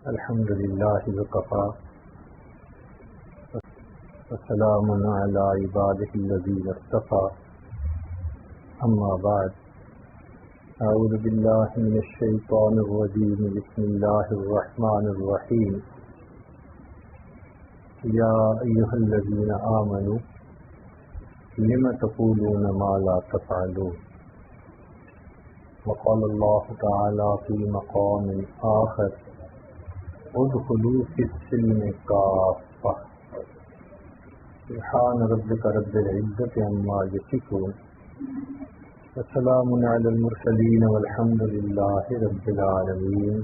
الحمد لله وكفى وسلام على عباده الذين اصطفى أما بعد أعوذ بالله من الشيطان الرجيم بسم الله الرحمن الرحيم يا أيها الذين آمنوا لم تقولون ما لا تفعلون وقال الله تعالى في مقام آخر ادخلوا في السلم كافة سبحان ربك رب العزة عما يصفون وسلام على المرسلين والحمد لله رب العالمين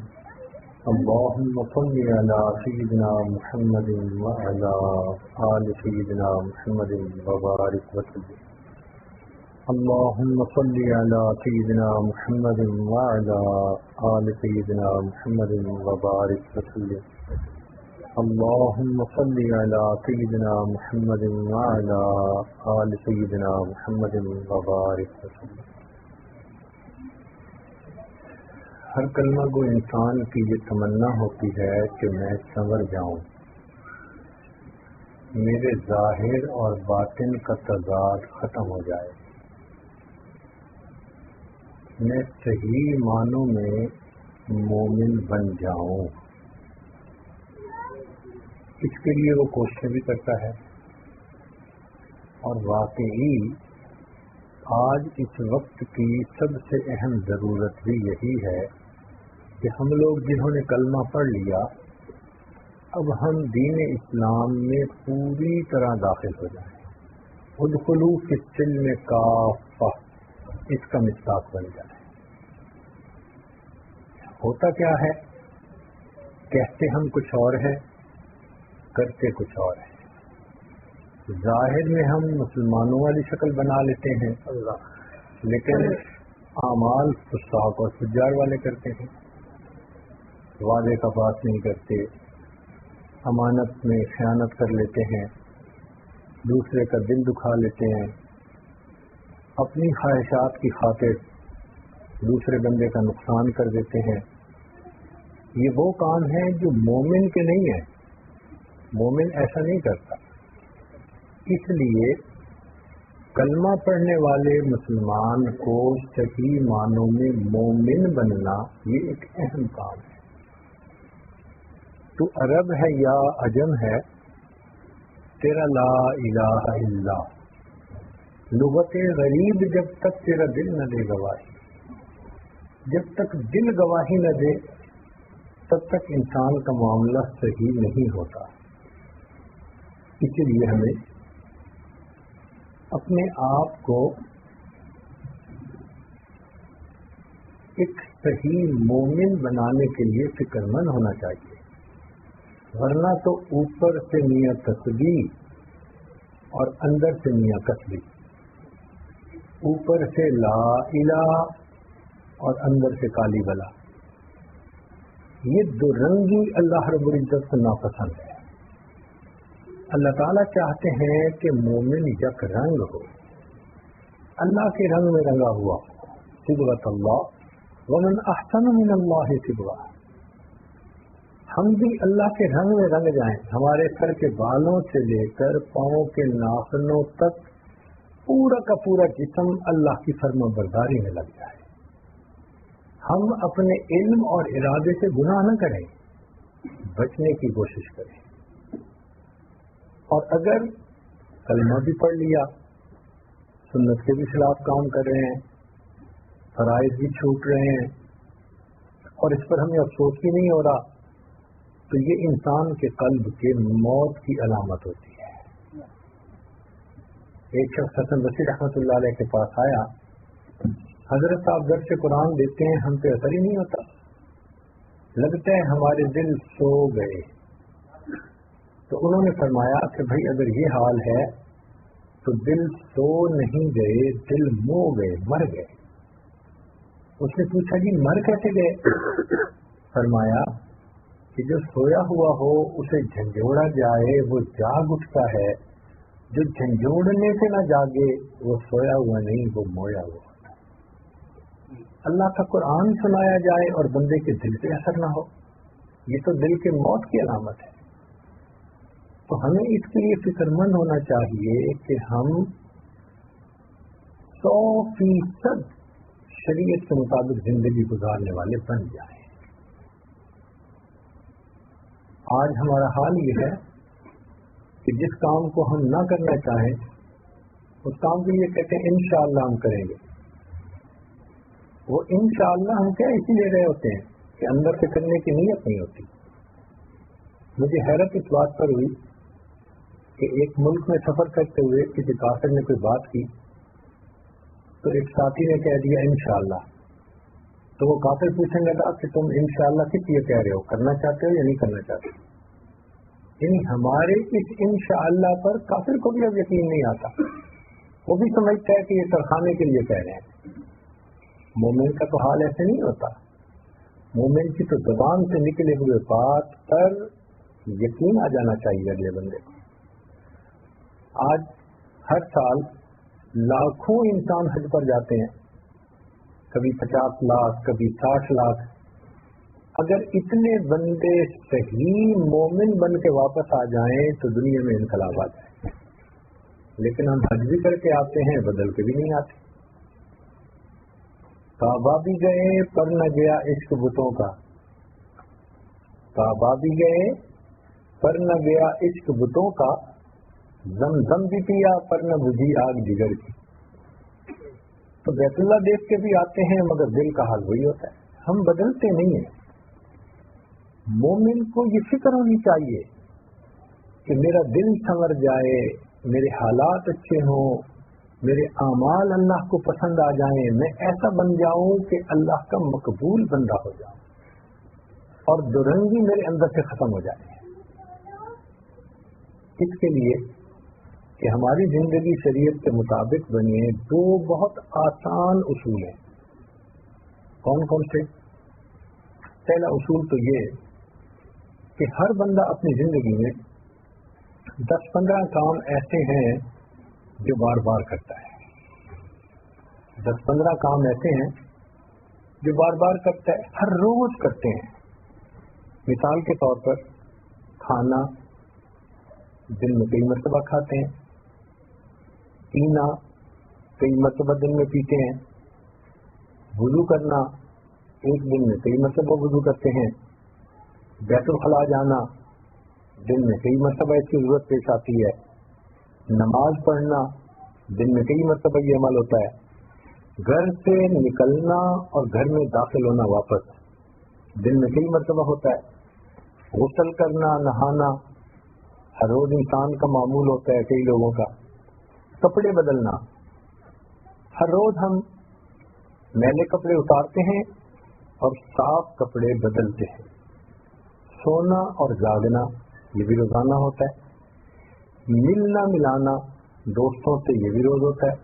اللهم صل على سيدنا محمد وعلى آل سيدنا محمد وبارك وسلم اللهم صل على سيدنا محمد وعلى آل سيدنا محمد وبارك وسلم اللهم صل على سيدنا محمد وعلى آل سيدنا محمد وبارك وسلم. ہر کلمہ گو انسان کی یہ تمنا ہوتی ہے کہ میں سنور جاؤں، میرے ظاہر اور باطن کا تضاد ختم ہو جائے، میں صحیح معنوں میں مومن بن جاؤں. اس کے لیے وہ کوششیں بھی کرتا ہے، اور واقعی آج اس وقت کی سب سے اہم ضرورت بھی یہی ہے کہ ہم لوگ جنہوں نے کلمہ پڑھ لیا اب ہم دین اسلام میں پوری طرح داخل ہو جائیں. ادخلوا فی السلم کافہ اس کا مصداق بن جائے. ہوتا کیا ہے، کہتے ہم کچھ اور ہے، کرتے کچھ اور ہے. ظاہر میں ہم مسلمانوں والی شکل بنا لیتے ہیں لیکن اعمال فساق اور فجار والے کرتے ہیں. وعدے کا بات نہیں کرتے، امانت میں خیانت کر لیتے ہیں، دوسرے کا دل دکھا لیتے ہیں، اپنی خواہشات کی خاطر دوسرے بندے کا نقصان کر دیتے ہیں. یہ وہ کام ہے جو مومن کے نہیں ہے. مومن ایسا نہیں کرتا. اس لیے کلمہ پڑھنے والے مسلمان کو صحیح معنوں میں مومن بننا یہ ایک اہم کام ہے. تو عرب ہے یا عجم ہے، تیرا لا الہ الا لغت غریب جب تک تیرا دل نہ دے گواہی، جب تک دل گواہی نہ دے تب تک انسان کا معاملہ صحیح نہیں ہوتا. اسی لیے ہمیں اپنے آپ کو ایک صحیح مومن بنانے کے لیے فکر مند ہونا چاہیے، ورنہ تو اوپر سے میاں تسبیح اور اندر سے میاں کسبی، اوپر سے لا الہ اور اندر سے کالی بلا. یہ دو رنگی اللہ رب العزت کو ناپسند ہے. اللہ تعالیٰ چاہتے ہیں کہ مومن یک رنگ ہو، اللہ کے رنگ میں رنگا ہوا ہو. صبغۃ اللہ ومن احسن من اللہ صبغہ. ہم بھی اللہ کے رنگ میں رنگ جائیں، ہمارے سر کے بالوں سے لے کر پاؤں کے ناخنوں تک پورا کا پورا جسم اللہ کی فرما برداری میں لگ جائے. ہم اپنے علم اور ارادے سے گناہ نہ کریں، بچنے کی کوشش کریں. اور اگر کلمہ بھی پڑھ لیا، سنت کے بھی خلاف کام کر رہے ہیں، فرائض بھی چھوٹ رہے ہیں اور اس پر ہمیں افسوس بھی نہیں ہو رہا، تو یہ انسان کے قلب کے موت کی علامت ہوتی ہے. ایک شخص حسن بصری رحمۃ اللہ علیہ کے پاس آیا، حضرت صاحب درس قرآن دیتے ہیں، ہم پہ اثر ہی نہیں ہوتا، لگتا ہے ہمارے دل سو گئے. تو انہوں نے فرمایا کہ بھائی اگر یہ حال ہے تو دل سو نہیں گئے، دل مو گئے، مر گئے. اس نے پوچھا جی مر کیسے گئے؟ فرمایا کہ جو سویا ہوا ہو اسے جھنجھوڑا جائے وہ جاگ اٹھتا ہے، جو جھنجھوڑنے سے نہ جاگے وہ سویا ہوا نہیں، وہ مویا ہوا. اللہ کا قرآن سنایا جائے اور بندے کے دل پہ اثر نہ ہو، یہ تو دل کے موت کی علامت ہے. تو ہمیں اس کے لیے فکرمند ہونا چاہیے کہ ہم 100% شریعت کے مطابق زندگی گزارنے والے بن جائیں. آج ہمارا حال یہ ہے کہ جس کام کو ہم نہ کرنا چاہیں اس کام کے لیے کہتے ہیں انشاءاللہ ہم کریں گے. وہ انشاءاللہ ہم کیا اسی لیے رہے ہوتے ہیں کہ اندر سے کرنے کی نیت نہیں ہوتی. مجھے حیرت اس بات پر ہوئی کہ ایک ملک میں سفر کرتے ہوئے کسی کافر نے کوئی بات کی تو ایک ساتھی نے کہہ دیا انشاءاللہ. تو وہ کافر پوچھنے لگا کہ تم انشاءاللہ کس لیے کہہ رہے ہو, کرنا چاہتے ہو یا نہیں کرنا چاہتے؟ یعنی ہمارے اس انشاءاللہ پر کافر کو بھی اب یقین نہیں آتا. وہ بھی سمجھتا ہے کہ یہ سرخانے کے لیے کہہ رہے ہیں. مومن کا تو حال ایسے نہیں ہوتا. مومن کی تو زبان سے نکلے ہوئے بات پر یقین آ جانا چاہیے اگلے بندے کو. آج ہر سال لاکھوں انسان حج پر جاتے ہیں, کبھی 50 لاکھ کبھی 60 لاکھ. اگر اتنے بندے صحیح مومن بن کے واپس آ جائیں تو دنیا میں انقلاب آ جائے. لیکن ہم حج بھی کر کے آتے ہیں, بدل کے بھی نہیں آتے. کعبہ بھی گئے پر نہ گیا عشق بتوں کا, کعبہ بھی گئے پر نہ گیا عشق بتوں کا, زمزم بھی پیا پر نہ بجھی آگ جگر کی. تو بیت اللہ دیکھ کے بھی آتے ہیں مگر دل کا حال وہی ہوتا ہے. ہم بدلتے نہیں ہیں. مومن کو یہ فکر ہونی چاہیے کہ میرا دل سنور جائے, میرے حالات اچھے ہوں, میرے اعمال اللہ کو پسند آ جائیں, میں ایسا بن جاؤں کہ اللہ کا مقبول بندہ ہو جاؤں اور درنگی میرے اندر سے ختم ہو جائے. اس کے لیے کہ ہماری زندگی شریعت کے مطابق بنے, دو بہت آسان اصول ہیں. کون کون سے؟ پہلا اصول تو یہ کہ ہر بندہ اپنی زندگی میں 10-15 کام ایسے ہیں جو بار بار کرتا ہے. 10-15 کام ایسے ہیں جو بار بار کرتا ہے, ہر روز کرتے ہیں. مثال کے طور پر کھانا دن میں کئی مرتبہ کھاتے ہیں, پینا کئی مرتبہ دن میں پیتے ہیں, وضو کرنا ایک دن میں کئی مرتبہ وضو کرتے ہیں, بیت الخلاء جانا دن میں کئی مرتبہ اس کی ضرورت پیش آتی ہے, نماز پڑھنا دن میں کئی مرتبہ یہ عمل ہوتا ہے, گھر سے نکلنا اور گھر میں داخل ہونا واپس دن میں کئی مرتبہ ہوتا ہے, غسل کرنا, نہانا ہر روز انسان کا معمول ہوتا ہے کئی لوگوں کا, کپڑے بدلنا ہر روز ہم میلے کپڑے اتارتے ہیں اور صاف کپڑے بدلتے ہیں. سونا اور جاگنا یہ بھی روزانہ ہوتا ہے. ملنا ملانا دوستوں سے یہ بھی روز ہوتا ہے.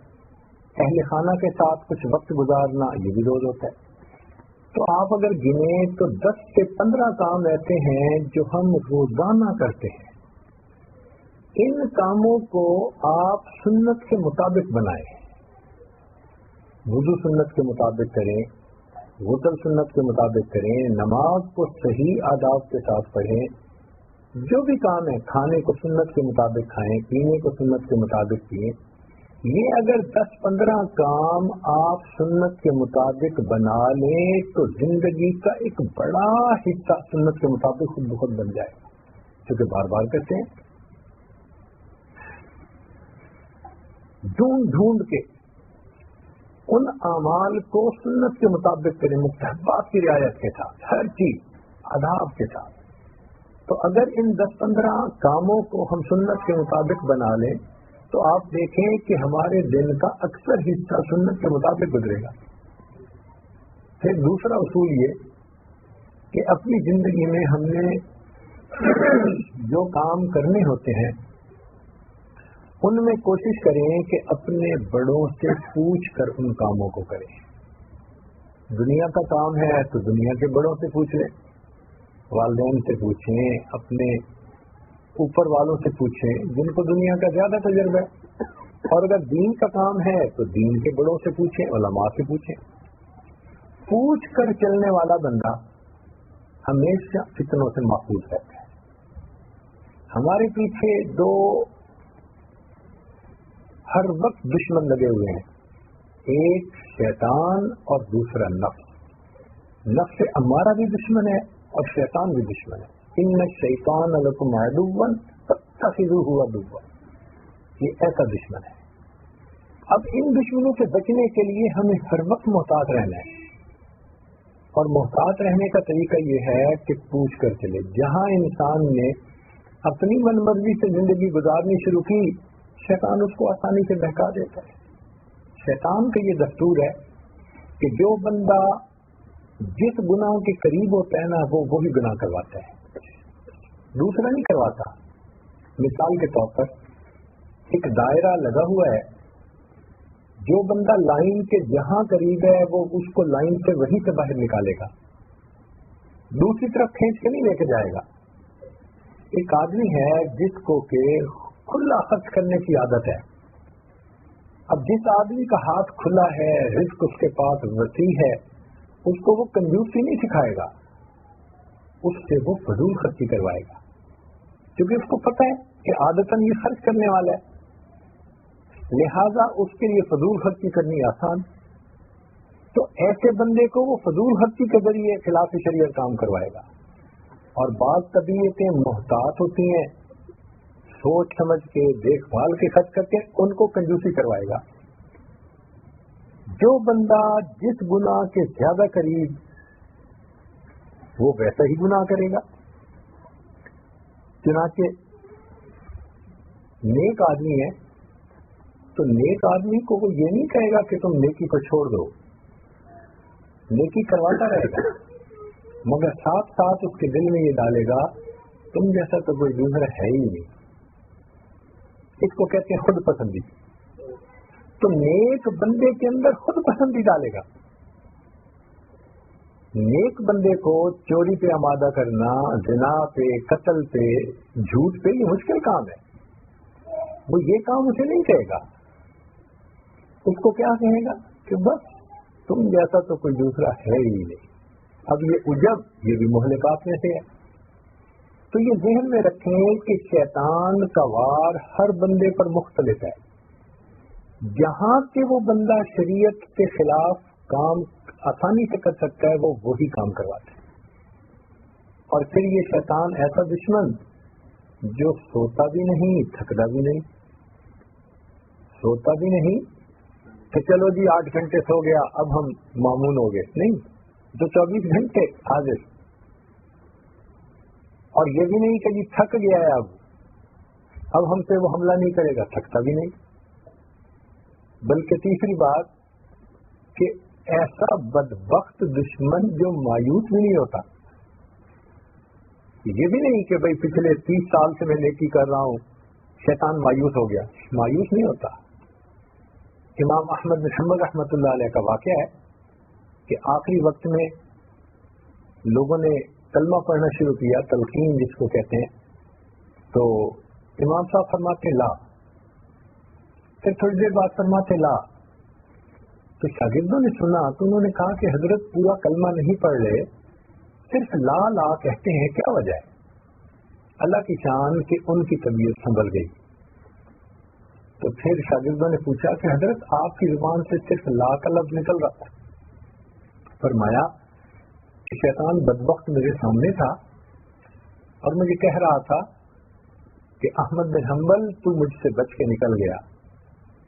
اہل خانہ کے ساتھ کچھ وقت گزارنا یہ بھی روز ہوتا ہے. تو آپ اگر گنیں تو 10 سے 15 کام ایسے ہیں جو ہم روزانہ کرتے ہیں. ان کاموں کو آپ سنت کے مطابق بنائیں. وضو سنت کے مطابق کریں, غسل سنت کے مطابق کریں, نماز کو صحیح آداب کے ساتھ پڑھیں. جو بھی کام ہے کھانے کو سنت کے مطابق کھائیں, پینے کو سنت کے مطابق پئیں. یہ اگر 10-15 کام آپ سنت کے مطابق بنا لیں تو زندگی کا ایک بڑا حصہ سنت کے مطابق خود بخود بن جائے گا, کیونکہ بار بار کرتے ہیں. ڈھونڈ ڈھونڈ کے ان اعمال کو سنت کے مطابق کریں, مستحبات کی رعایت کے ساتھ, ہر چیز آداب کے ساتھ. تو اگر ان 10-15 کاموں کو ہم سنت کے مطابق بنا لیں تو آپ دیکھیں کہ ہمارے دن کا اکثر حصہ سنت کے مطابق گزرے گا. پھر دوسرا اصول یہ کہ اپنی زندگی میں ہم نے جو کام کرنے ہوتے ہیں ان میں کوشش کریں کہ اپنے بڑوں سے پوچھ کر ان کاموں کو کریں. دنیا کا کام ہے تو دنیا کے بڑوں سے پوچھ لیں, والدین سے پوچھیں, اپنے اوپر والوں سے پوچھیں جن کو دنیا کا زیادہ تجربہ ہے. اور اگر دین کا کام ہے تو دین کے بڑوں سے پوچھیں, علماء سے پوچھیں. پوچھ کر چلنے والا بندہ ہمیشہ فتنوں سے محفوظ رہتا ہے. ہمارے پیچھے دو ہر وقت دشمن لگے ہوئے ہیں, ایک شیطان اور دوسرا نفس. نفس امارہ بھی دشمن ہے اور شیطان بھی دشمن ہے. ان الشیطان لکم عدو فاتخذوہ عدوا, یہ ایسا دشمن ہے. اب ان دشمنوں سے بچنے کے لیے ہمیں ہر وقت محتاط رہنا ہے, اور محتاط رہنے کا طریقہ یہ ہے کہ پوچھ کر چلے. جہاں انسان نے اپنی من مرضی سے زندگی گزارنی شروع کی, شیطان اس کو آسانی سے بہکا دیتا ہے. شیطان کا یہ دستور ہے کہ جو بندہ جس گناہ کے قریب ہوتا ہے نا, وہ وہی گناہ کرواتا ہے, دوسرا نہیں کرواتا. مثال کے طور پر ایک دائرہ لگا ہوا ہے, جو بندہ لائن کے جہاں قریب ہے وہ اس کو لائن سے وہیں سے باہر نکالے گا, دوسری طرف کھینچ کے نہیں لے کے جائے گا. ایک آدمی ہے جس کو کہ کھلا خرچ کرنے کی عادت ہے. اب جس آدمی کا ہاتھ کھلا ہے, رزق اس کے پاس وسیع ہے, اس کو وہ کنجوسی نہیں سکھائے گا, اس سے وہ فضول خرچی کروائے گا, کیونکہ اس کو پتہ ہے کہ عادتاً یہ خرچ کرنے والا ہے, لہذا اس کے لیے فضول خرچی کرنی آسان. تو ایسے بندے کو وہ فضول خرچی کے ذریعے خلاف شریعت کام کروائے گا. اور بعض طبیعتیں محتاط ہوتی ہیں, سوچ سمجھ کے دیکھ بھال کے خرچ کر کے ان کو کنجوسی کروائے گا. جو بندہ جس گناہ کے زیادہ قریب, وہ ویسا ہی گناہ کرے گا. چنانچہ نیک آدمی ہے تو نیک آدمی کو وہ یہ نہیں کہے گا کہ تم نیکی کو چھوڑ دو, نیکی کرواتا رہے گا, مگر ساتھ ساتھ اس کے دل میں یہ ڈالے گا تم جیسا تو کوئی دوسرا ہے ہی نہیں. اس کو کہتے ہیں خود پسندی. تو نیک بندے کے اندر خود پسندی ڈالے گا. نیک بندے کو چوری پہ آمادہ کرنا, زنا پہ, قتل پہ, جھوٹ پہ یہ مشکل کام ہے. وہ یہ کام اسے نہیں کہے گا, اس کو کیا کہے گا کہ بس تم جیسا تو کوئی دوسرا ہے ہی نہیں. اب یہ عجب, یہ بھی مہلکات میں سے ہے. تو یہ ذہن میں رکھیں کہ شیطان کا وار ہر بندے پر مختلف ہے. جہاں کہ وہ بندہ شریعت کے خلاف کام آسانی سے کر سکتا ہے, وہ وہی کام کرواتا ہے. اور پھر یہ شیطان ایسا دشمن جو سوتا بھی نہیں, تھکتا بھی نہیں. سوتا بھی نہیں کہ چلو جی 8 گھنٹے سو گیا اب ہم معمون ہو گئے, نہیں, جو 24 گھنٹے حاضر. اور یہ بھی نہیں کہ جی تھک گیا ہے اب ہم سے وہ حملہ نہیں کرے گا, تھکتا بھی نہیں. بلکہ تیسری بات کہ ایسا بدبخت دشمن جو مایوس بھی نہیں ہوتا. یہ بھی نہیں کہ بھئی پچھلے 30 سال سے میں نیکی کر رہا ہوں, شیطان مایوس ہو گیا, مایوس نہیں ہوتا. امام احمد بن حنبل رحمۃ اللہ علیہ کا واقعہ ہے کہ آخری وقت میں لوگوں نے کلمہ پڑھنا شروع کیا, تلقین جس کو کہتے ہیں. تو امام صاحب فرماتے لا, پھر تھوڑی دیر بعد فرماتے لا. تو شاگردوں نے سنا تو انہوں نے کہا کہ حضرت پورا کلمہ نہیں پڑھ رہے, صرف لا لا کہتے ہیں, کیا وجہ ہے؟ اللہ کی شان کہ ان کی طبیعت سنبھل گئی. تو پھر شاگردوں نے پوچھا کہ حضرت آپ کی زبان سے صرف لا کا لفظ نکل رہا تھا. فرمایا کہ شیطان بدبخت میرے سامنے تھا اور مجھے کہہ رہا تھا کہ احمد بن حنبل تو مجھ سے بچ کے نکل گیا,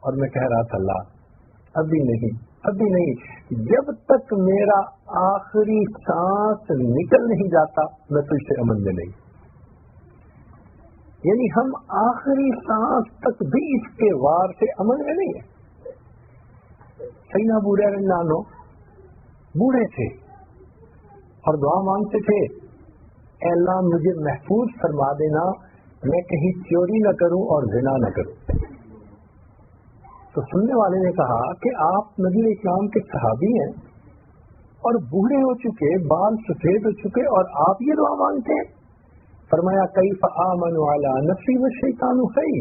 اور میں کہہ رہا تھا لا, ابھی نہیں, ابھی نہیں. جب تک میرا آخری سانس نکل نہیں جاتا میں تجھ سے امن میں نہیں. یعنی ہم آخری سانس تک بھی اس کے وار سے امن میں نہیں ہے. سیدنا ابو ہریرہ رضی اللہ عنہ بوڑھے تھے اور دعا مانگتے تھے, اے اللہ مجھے محفوظ فرما دینا, میں کہیں چوری نہ کروں اور زنا نہ کروں. تو سننے والے نے کہا کہ آپ نبی اسلام کے صحابی ہیں اور بوڑھے ہو چکے, بال سفید ہو چکے, اور آپ یہ دعا مانگتے ہیں. فرمایا کیف آمن علی نفسی والشیطان حی,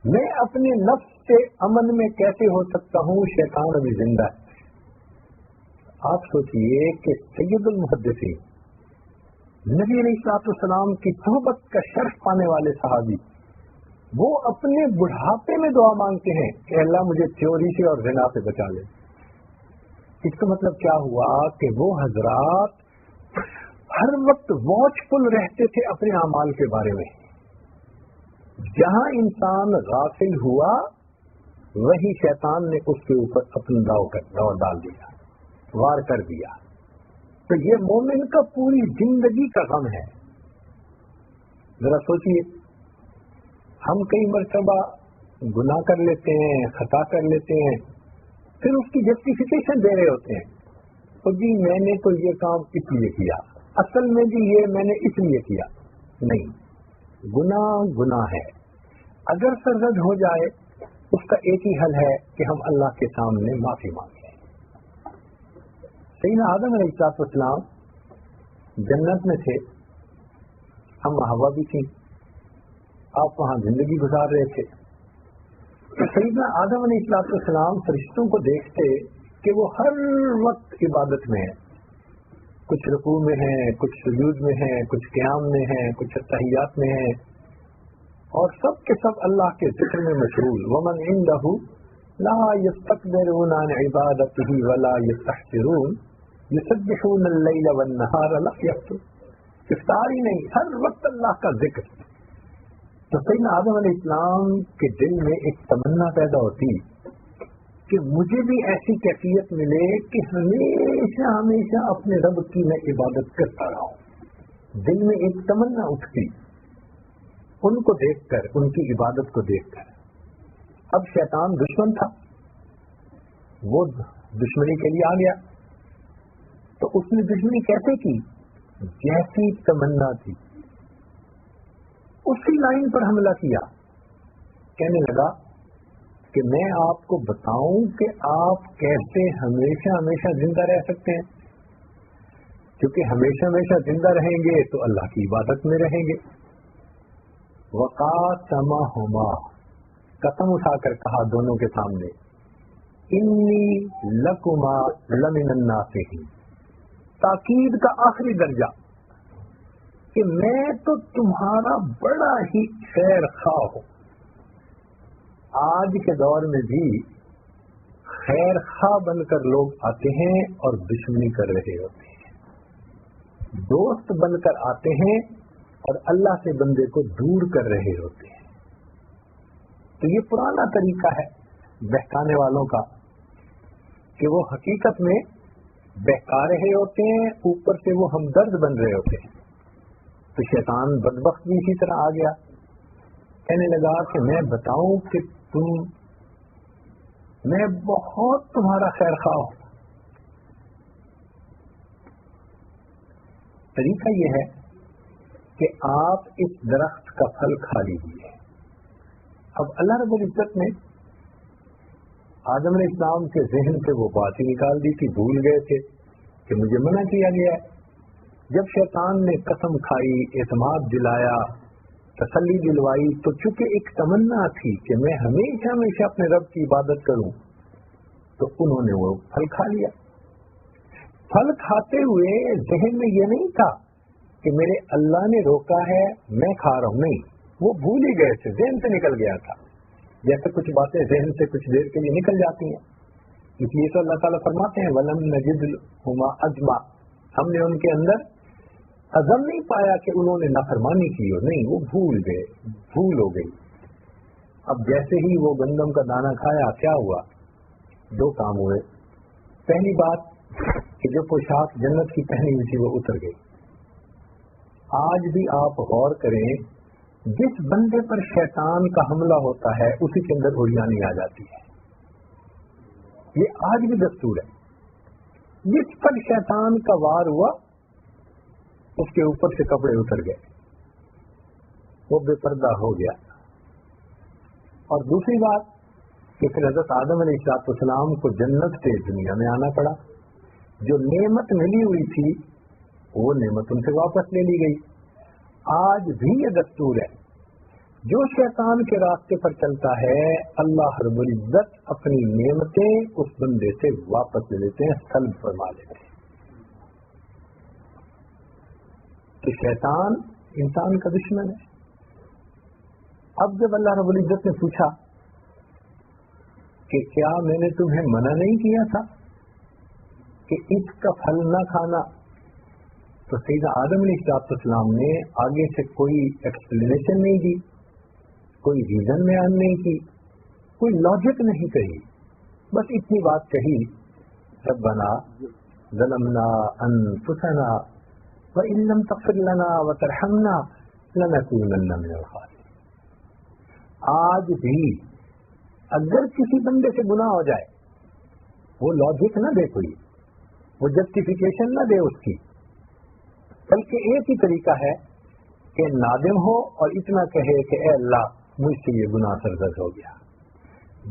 میں اپنے نفس سے امن میں کیسے ہو سکتا ہوں, شیطان ابھی زندہ ہے. آپ سوچئے کہ سید المحدثین نبی علیہ السلام کی صحبت کا شرف پانے والے صحابی وہ اپنے بڑھاپے میں دعا مانگتے ہیں کہ اللہ مجھے چوری سے اور زنا سے بچا لے. اس کا مطلب کیا ہوا کہ وہ حضرات ہر وقت واچ فل رہتے تھے اپنے اعمال کے بارے میں. جہاں انسان غافل ہوا وہی شیطان نے اس کے اوپر اپنا داؤ ڈال دیا، وار کر دیا. تو یہ مومن کا پوری زندگی کا غم ہے. ذرا سوچئے، ہم کئی مرتبہ گناہ کر لیتے ہیں، خطا کر لیتے ہیں، پھر اس کی جسٹیفیکیشن دے رہے ہوتے ہیں. تو جی میں نے تو یہ کام اس لیے کیا، اصل میں جی یہ میں نے اس لیے کیا. نہیں، گناہ ہے. اگر سرزد ہو جائے اس کا ایک ہی حل ہے کہ ہم اللہ کے سامنے معافی مانگیں. سیدنا آدم علیہ السلام جنت میں تھے، ہم حوا بھی تھیں، آپ وہاں زندگی گزار رہے تھے. سیدنا آدم علیہ السلام فرشتوں کو دیکھتے کہ وہ ہر وقت عبادت میں ہیں، کچھ رکوع میں ہیں، کچھ سجود میں ہیں، کچھ قیام میں ہیں، کچھ تحیات میں ہیں، اور سب کے سب اللہ کے ذکر میں مشغول. ومن عنده لا يستكبرون عن عبادته ولا يستحسرون يسبحون الليل والنهار لا يفترون. افطار ہی نہیں، ہر وقت اللہ کا ذکر. تو سیدنا آدم علیہ السلام کے دل میں ایک تمنا پیدا ہوتی کہ مجھے بھی ایسی کیفیت ملے کہ ہمیشہ ہمیشہ اپنے رب کی میں عبادت کرتا رہا ہوں. دل میں ایک تمنا اٹھتی ان کو دیکھ کر، ان کی عبادت کو دیکھ کر. اب شیطان دشمن تھا، وہ دشمنی کے لیے آ گیا. تو اس نے دشمنی کیسے کی؟ جیسی تمنا تھی اسی لائن پر حملہ کیا. کہنے لگا کہ میں آپ کو بتاؤں کہ آپ کیسے ہمیشہ ہمیشہ زندہ رہ سکتے ہیں، کیونکہ ہمیشہ ہمیشہ زندہ رہیں گے تو اللہ کی عبادت میں رہیں گے. وقاسمہما، قسم اٹھا کر کہا دونوں کے سامنے، انی لکما لمن الناصحین. تاکید کا آخری درجہ کہ میں تو تمہارا بڑا ہی خیر خواہ ہوں. آج کے دور میں بھی خیر خواہ بن کر لوگ آتے ہیں اور دشمنی کر رہے ہوتے ہیں. دوست بن کر آتے ہیں اور اللہ سے بندے کو دور کر رہے ہوتے ہیں. تو یہ پرانا طریقہ ہے بہکانے والوں کا کہ وہ حقیقت میں بہکا رہے ہوتے ہیں، اوپر سے وہ ہمدرد بن رہے ہوتے ہیں. تو شیطان بدبخت بھی اسی طرح آ گیا، کہنے لگا کہ میں بتاؤں کہ میں بہت تمہارا خیر خواہ ہوں. طریقہ یہ ہے کہ آپ اس درخت کا پھل کھا لیجیے. اب اللہ رب العزت نے آدم علیہ السلام کے ذہن سے وہ بات ہی نکال دی تھی، بھول گئے تھے کہ مجھے منع کیا گیا ہے. جب شیطان نے قسم کھائی، اعتماد دلایا، تسلی دلوائی، تو چونکہ ایک تمنا تھی کہ میں ہمیشہ ہمیشہ اپنے رب کی عبادت کروں، تو انہوں نے وہ پھل کھا لیا. پھل کھاتے ہوئے ذہن میں یہ نہیں تھا کہ میرے اللہ نے روکا ہے میں کھا رہا ہوں، نہیں، وہ بھول ہی گئے تھے، ذہن سے نکل گیا تھا. جیسے کچھ باتیں ذہن سے کچھ دیر کے لیے نکل جاتی ہیں. اس لیے تو اللہ تعالیٰ فرماتے ہیں وَلَمْ نَجِدْ لَهُمَا عَزْمًا، ہم نے ان کے اندر عزم نہیں پایا کہ انہوں نے نافرمانی کی ہو، نہیں، وہ بھول گئے، بھول ہو گئی. اب جیسے ہی وہ گندم کا دانہ کھایا، کیا ہوا؟ دو کام ہوئے. پہلی بات کہ جو پوشاک جنت کی پہنی ہوئی تھی وہ اتر گئی. آج بھی آپ غور کریں، جس بندے پر شیطان کا حملہ ہوتا ہے اسی کے اندر عریانی آ جاتی ہے. یہ آج بھی دستور ہے. جس پر شیطان کا وار ہوا اس کے اوپر سے کپڑے اتر گئے، وہ بے پردہ ہو گیا. اور دوسری بات کہ پھر حضرت آدم علیہ السلام کو جنت سے دنیا میں آنا پڑا. جو نعمت ملی ہوئی تھی وہ نعمت ان سے واپس لے لی گئی. آج بھی یہ دستور ہے، جو شیطان کے راستے پر چلتا ہے اللہ رب العزت اپنی نعمتیں اس بندے سے واپس لے لیتے ہیں، سلب فرما لیتے ہیں. کہ شیطان انسان کا دشمن ہے. اب جب اللہ رب العزت نے پوچھا کہ کیا میں نے تمہیں منع نہیں کیا تھا کہ اس کا پھل نہ کھانا، تو سیدنا آدم علیہ السلام نے آگے سے کوئی ایکسپلینیشن نہیں دی، کوئی ریزن بیان نہیں کی، کوئی لاجک نہیں کہی، بس اتنی بات کہی، ربنا ظلمنا انفسنا وان لم تغفر لنا وترحمنا لنکونن من الخاسرین. آج بھی اگر کسی بندے سے گناہ ہو جائے، وہ لاجک نہ دے، کوئی وہ جسٹیفیکیشن نہ دے اس کی، بلکہ ایک ہی طریقہ ہے کہ نادم ہو اور اتنا کہے کہ اے اللہ مجھ سے یہ گناہ سرزد ہو گیا.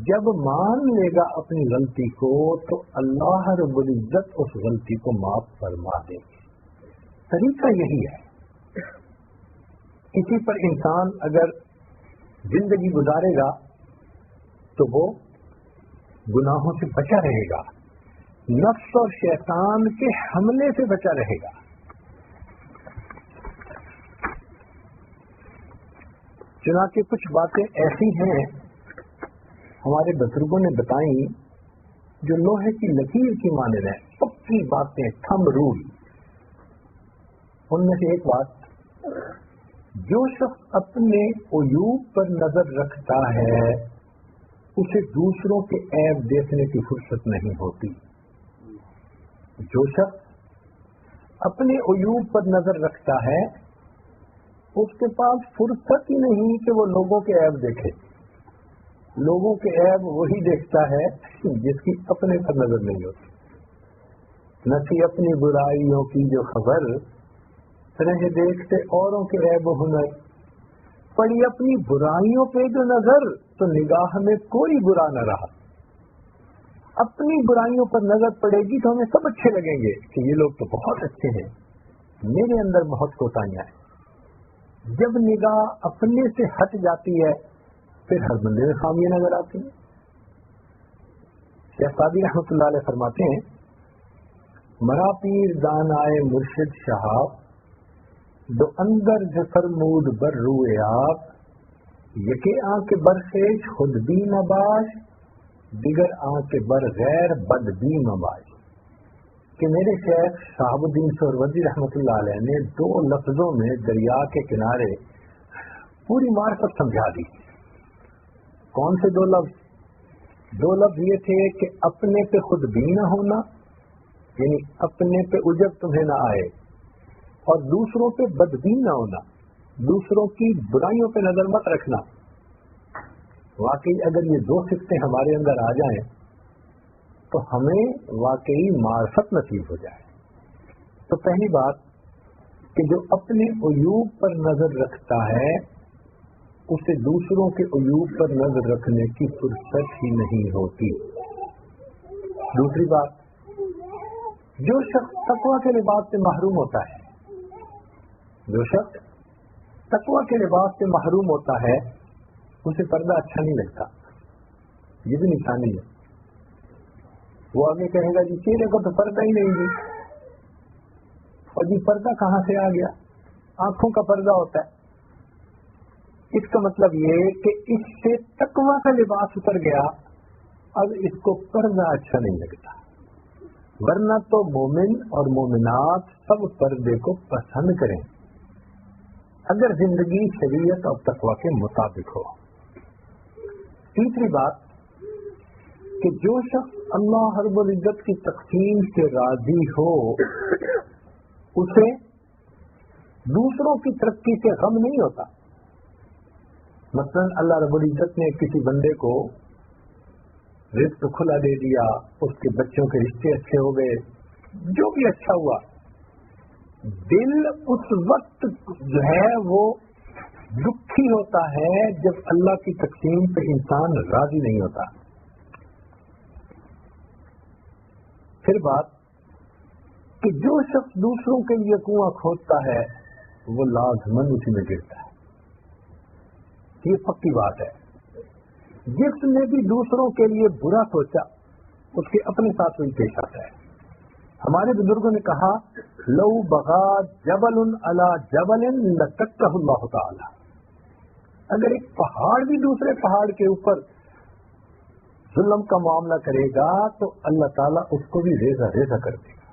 جب مان لے گا اپنی غلطی کو تو اللہ رب العزت اس غلطی کو معاف فرما دے گی. طریقہ یہی ہے. کسی پر انسان اگر زندگی گزارے گا تو وہ گناہوں سے بچا رہے گا، نفس اور شیطان کے حملے سے بچا رہے گا. چنانچہ کچھ باتیں ایسی ہیں ہمارے بزرگوں نے بتائیں جو لوہے کی لکیر کی مانند ہیں، پکی باتیں، تھم رول. ان میں سے ایک بات، جو شخص اپنے عیوب پر نظر رکھتا ہے اسے دوسروں کے عیب دیکھنے کی فرصت نہیں ہوتی. جو شخص اپنے عیوب پر نظر رکھتا ہے اس کے پاس فرصت ہی نہیں کہ وہ لوگوں کے عیب دیکھے. لوگوں کے عیب وہی دیکھتا ہے جس کی اپنے پر نظر نہیں ہوتی. نہ کہ اپنی برائیوں کی جو خبر رہ دیکھتے اوروں کے عیب و ہنر، پڑی اپنی برائیوں پہ جو نظر تو نگاہ میں کوئی برا نہ رہا. اپنی برائیوں پر نظر پڑے گی تو ہمیں سب اچھے لگیں گے کہ یہ لوگ تو بہت اچھے ہیں، میرے اندر بہت کوتاہیاں ہیں. جب نگاہ اپنے سے ہٹ جاتی ہے پھر ہر بندے میں خامیاں نظر آتی ہیں. شیخ سعدی رحمۃ اللہ علیہ فرماتے ہیں، مرا پیر دان آئے مرشد شہاب، دو اندر جو فرمود بر روئے آپ، یکے آنکھ برخیش خود بھی نباش، دیگر آنکھ بر غیر بد بھی مباش. کہ میرے شیخ شہاب الدین سہروردی رحمۃ اللہ علیہ نے 2 لفظوں میں دریا کے کنارے پوری معرفت سمجھا دی. کون سے 2 لفظ؟ 2 لفظ یہ تھے کہ اپنے پہ خود بھی نہ ہونا، یعنی اپنے پہ عجب تمہیں نہ آئے، اور دوسروں پہ بدبین نہ ہونا، دوسروں کی برائیوں پہ نظر مت رکھنا. واقعی اگر یہ 2 صفتیں ہمارے اندر آ جائیں تو ہمیں واقعی معرفت نصیب ہو جائے. تو پہلی بات کہ جو اپنے عیوب پر نظر رکھتا ہے اسے دوسروں کے عیوب پر نظر رکھنے کی فرصت ہی نہیں ہوتی. دوسری بات، جو شخص تقویٰ کے لباس سے محروم ہوتا ہے، جو شخص تقویٰ کے لباس سے محروم ہوتا ہے اسے پردہ اچھا نہیں لگتا. یہ بھی نشانی ہے. وہ آگے کہے گا جی چہرے کو تو پردہ ہی نہیں جی، اور جی پردہ کہاں سے آ گیا؟ آنکھوں کا پردہ ہوتا ہے. اس کا مطلب یہ کہ اس سے تقویٰ کا لباس اتر گیا، اب اس کو پردہ اچھا نہیں لگتا. ورنہ تو مومن اور مومنات سب پردے کو پسند کریں اگر زندگی شریعت اور تقویٰ کے مطابق ہو. تیسری بات کہ جو شخص اللہ رب العزت کی تقسیم سے راضی ہو اسے دوسروں کی ترقی سے غم نہیں ہوتا. مثلا اللہ رب العزت نے کسی بندے کو رزق کھلا دے دیا، اس کے بچوں کے رشتے اچھے ہو گئے، جو بھی اچھا ہوا، دل اس وقت جو ہے وہ دکھی ہوتا ہے جب اللہ کی تقسیم پہ انسان راضی نہیں ہوتا. پھر بات کہ جو شخص دوسروں کے لیے کنواں کھودتا ہے وہ لازمن اسی میں گرتا ہے. یہ پکی بات ہے. جس نے بھی دوسروں کے لیے برا سوچا اس کے اپنے ساتھ بھی پیش آتا ہے. ہمارے بزرگوں نے کہا لو بغا جبل علی جبل لتکہ اللہ تعالی، اگر ایک پہاڑ بھی دوسرے پہاڑ کے اوپر ظلم کا معاملہ کرے گا تو اللہ تعالیٰ اس کو بھی ریزہ ریزہ کر دے گا.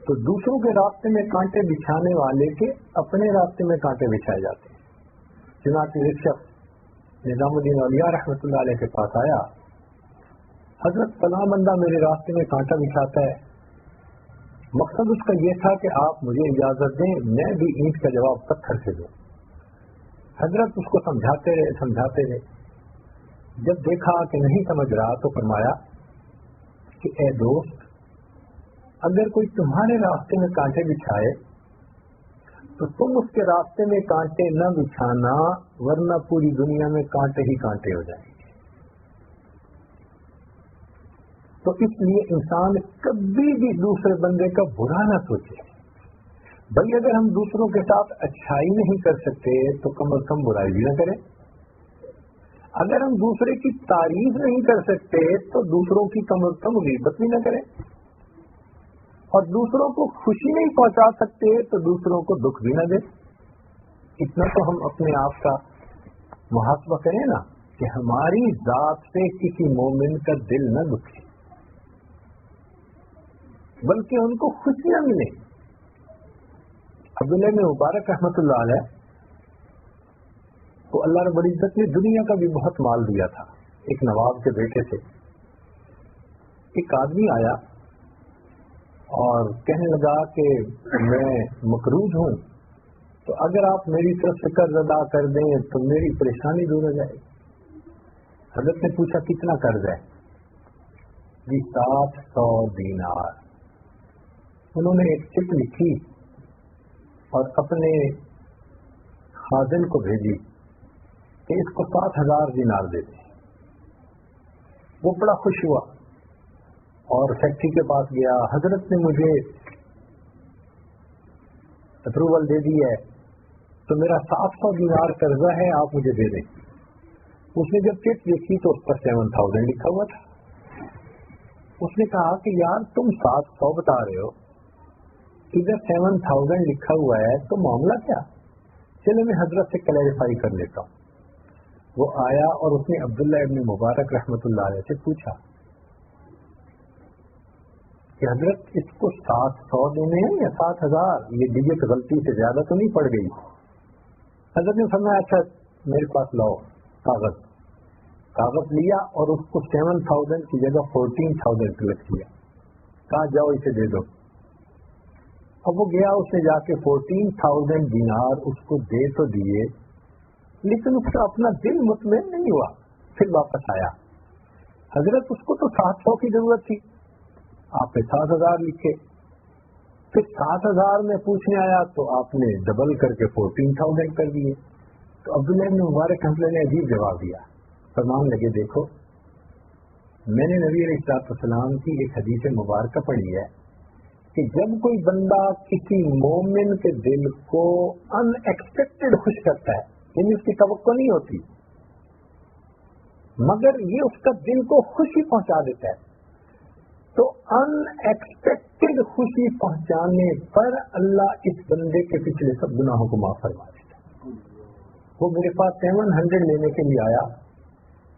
تو دوسروں کے راستے میں کانٹے بچھانے والے کے اپنے راستے میں کانٹے بچھائے جاتے ہیں. چنانچہ ایک شخص نظام الدین اولیاء رحمۃ اللہ علیہ کے پاس آیا، حضرت فلاں بندہ میرے راستے میں کانٹا بچھاتا ہے، مقصد اس کا یہ تھا کہ آپ مجھے اجازت دیں میں بھی اینٹ کا جواب پتھر سے دوں. حضرت اس کو سمجھاتے رہے. جب دیکھا کہ نہیں سمجھ رہا تو فرمایا کہ اے دوست، اگر کوئی تمہارے راستے میں کانٹے بچھائے تو تم اس کے راستے میں کانٹے نہ بچھانا، ورنہ پوری دنیا میں کانٹے ہی کانٹے ہو جائیں گے. تو اس لیے انسان کبھی بھی دوسرے بندے کا برا نہ سوچے. بھائی اگر ہم دوسروں کے ساتھ اچھائی نہیں کر سکتے تو کم از کم برائی بھی نہ کریں. اگر ہم دوسرے کی تعریف نہیں کر سکتے تو دوسروں کی کم از کم غیبت بھی نہ کریں. اور دوسروں کو خوشی نہیں پہنچا سکتے تو دوسروں کو دکھ بھی نہ دیں. اتنا تو ہم اپنے آپ کا محاسبہ کریں نا کہ ہماری ذات سے کسی مومن کا دل نہ دکھے بلکہ ان کو خوشیاں ملیں. عبداللہ بن مبارک رحمۃ اللہ علیہ کو اللہ رب العزت نے دنیا کا بھی بہت مال دیا تھا. ایک نواب کے بیٹے سے ایک آدمی آیا اور کہنے لگا کہ میں مقروض ہوں، تو اگر آپ میری طرف سے قرض ادا کر دیں تو میری پریشانی دور ہو جائے. حضرت نے پوچھا کتنا قرض ہے؟ جی 700 دینار. انہوں نے ایک چٹ لکھی اور اپنے خازن کو بھیجی کہ اس کو 7000 دینار دے دیں. وہ بڑا خوش ہوا اور فیکٹری کے پاس گیا. حضرت نے مجھے اپروول دے دی ہے تو میرا 700 دینار قرضہ ہے، آپ مجھے دے دیں. اس نے جب چیک دیکھی تو اس پر 7000 لکھا ہوا تھا. اس نے کہا کہ یار تم 700 بتا رہے ہو، ادھر 7000 لکھا ہوا ہے، تو معاملہ کیا؟ چلو میں حضرت سے کلیریفائی کر لیتا ہوں. وہ آیا اور اس نے عبداللہ ابن مبارک رحمۃ اللہ علیہ سے پوچھا کہ حضرت اس کو 700 دینے ہیں یا 7000؟ یہ ڈیجٹ غلطی سے زیادہ تو نہیں پڑ گئی؟ حضرت نے فرمایا اچھا میرے پاس لاؤ کاغذ لیا اور اس کو 7000 کی جگہ 14000 لکھ دیا. کہا جاؤ اسے دے دو. اب وہ گیا، اس نے جا کے 14000 دینار اس کو دے تو دیے، لیکن اس کا اپنا دل مطمئن نہیں ہوا. پھر واپس آیا. حضرت اس کو تو 700 کی ضرورت تھی، آپ نے 7000 لکھے. پھر 7000 میں پوچھنے آیا تو آپ نے ڈبل کر کے 14000 کر دیے. تو عبداللہ بن مبارک رحمۃ اللہ نے عجیب جواب دیا. فرمان لگے دیکھو میں نے نبی علیہ الصلوۃ والسلام کی ایک حدیث مبارکہ پڑھی ہے کہ جب کوئی بندہ کسی مومن کے دل کو ان ایکسپیکٹڈ خوش کرتا ہے، یعنی اس کی توقع نہیں ہوتی مگر یہ اس کا دل کو خوشی پہنچا دیتا ہے، تو ان ایکسپیکٹڈ خوشی پہنچانے پر اللہ اس بندے کے پچھلے سب گناہوں کو معاف فرما دیتا ہے. وہ میرے پاس 700 لینے کے لیے آیا،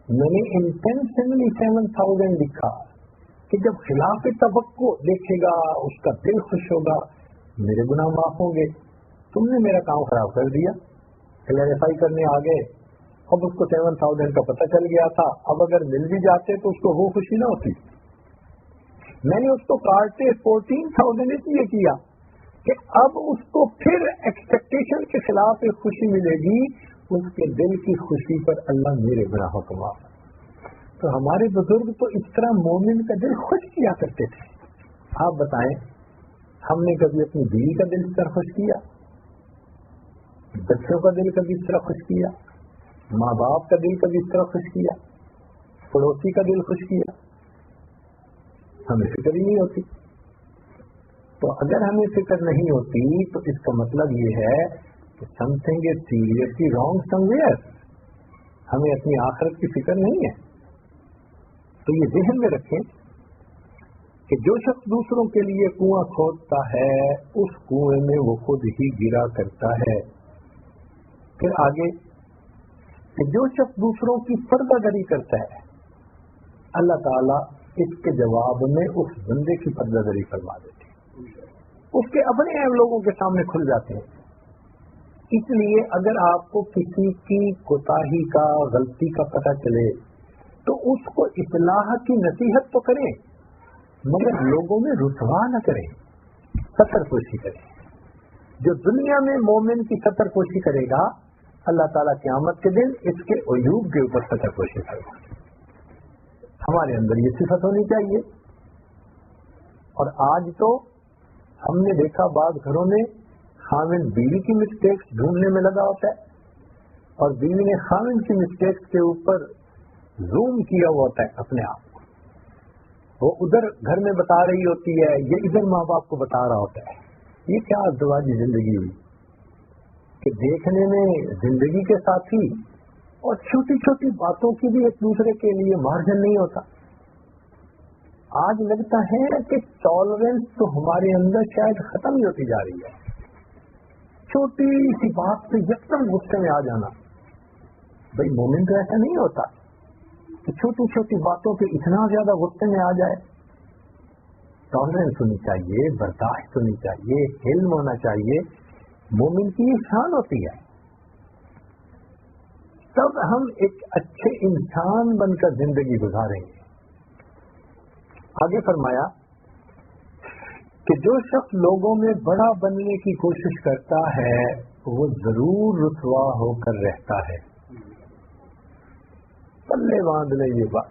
میں نے انٹینشنلی 7000 لکھا کہ جب خلاف توقع دیکھے گا اس کا دل خوش ہوگا، میرے گناہ معاف ہوں گے. تم نے میرا کام خراب کر دیا. کلیریفائی کرنے آ گئے. اب اس کو 7000 کا پتہ چل گیا تھا. اب اگر مل بھی جاتے تو اس کو وہ خوشی نہ ہوتی. میں نے اس کو کاٹتے 14000 اس لیے کیا کہ اب اس کو پھر ایکسپیکٹیشن کے خلاف ایک خوشی ملے گی، اس کے دل کی خوشی پر اللہ میرے گناہوں کو معاف. تو ہمارے بزرگ تو اس طرح مومن کا دل خوش کیا کرتے تھے. آپ بتائیں ہم نے کبھی اپنی بیوی کا دل اس طرح خوش کیا؟ بچوں کا دل کبھی اس طرح خوش کیا؟ ماں باپ کا دل کبھی اس طرح خوش کیا؟ پڑوسی کا دل خوش کیا؟ ہمیں فکر ہی نہیں ہوتی. تو اگر ہمیں فکر نہیں ہوتی تو اس کا مطلب یہ ہے کہ some thing is seriously wrong some where. ہمیں اپنی آخرت کی فکر نہیں ہے. تو یہ ذہن میں رکھیں کہ جو شخص دوسروں کے لیے کنواں کھودتا ہے اس کنویں میں وہ خود ہی گرا کرتا ہے. پھر آگے کہ جو شخص دوسروں کی پردہ دری کرتا ہے اللہ تعالیٰ اس کے جواب میں اس بندے کی پردہ دری فرما دیتے ہیں. اس کے اپنے عیب لوگوں کے سامنے کھل جاتے ہیں. اس لیے اگر آپ کو کسی کی کوتاہی کا غلطی کا پتہ چلے تو اس کو اصلاح کی نصیحت تو کریں مگر لوگوں میں رسوا نہ کریں، ستر پوشی کریں. جو دنیا میں مومن کی ستر پوشی کرے گا اللہ تعالیٰ قیامت کے دن اس کے عیوب کے اوپر ستر پوشی کرے گا. ہمارے اندر یہ صفت ہونی چاہیے. اور آج تو ہم نے دیکھا بعض گھروں میں خاوند بیوی کی مسٹیکس ڈھونڈنے میں لگا ہوتا ہے اور بیوی نے خاوند کی مسٹیکس کے اوپر زوم کیا ہوا ہوتا ہے اپنے آپ کو. وہ ادھر گھر میں بتا رہی ہوتی ہے، یہ ادھر ماں باپ کو بتا رہا ہوتا ہے. یہ کیا ازدواجی زندگی ہوئی کہ دیکھنے میں زندگی کے ساتھی اور چھوٹی چھوٹی باتوں کی بھی ایک دوسرے کے لیے مارجن نہیں ہوتا. آج لگتا ہے کہ ٹالرنس تو ہمارے اندر شاید ختم ہی ہوتی جا رہی ہے. چھوٹی سی بات پہ یکدم غصے میں آ جانا. بھائی مومن تو ایسا نہیں ہوتا کہ چھوٹی چھوٹی باتوں پہ اتنا زیادہ غصے میں آ جائے. ٹالرنس ہونی چاہیے، برداشت ہونی چاہیے، حلم ہونا چاہیے. مومن کی یہ شان ہوتی ہے. تب ہم ایک اچھے انسان بن کر زندگی گزاریں گے. آگے فرمایا کہ جو شخص لوگوں میں بڑا بننے کی کوشش کرتا ہے وہ ضرور رسوا ہو کر رہتا ہے. پلے باندھ لے یہ بات.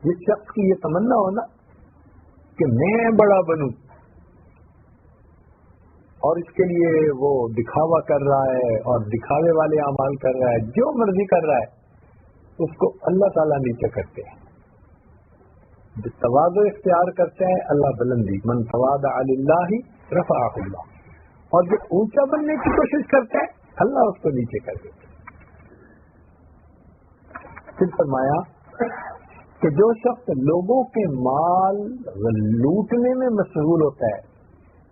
جس شخص کی یہ تمنا ہو نا کہ میں بڑا بنوں اور اس کے لیے وہ دکھاوا کر رہا ہے اور دکھاوے والے اعمال کر رہا ہے، جو مرضی کر رہا ہے، اس کو اللہ تعالیٰ نیچے کرتے ہیں. جو تواضع اختیار کرتا ہے اللہ بلندی، من تواضع للہ رفعہ اللہ. اور جو اونچا بننے کی کوشش کرتا ہے اللہ اس کو نیچے کر دیتا ہے. پھر فرمایا کہ جو شخص لوگوں کے مال لوٹنے میں مشغول ہوتا ہے،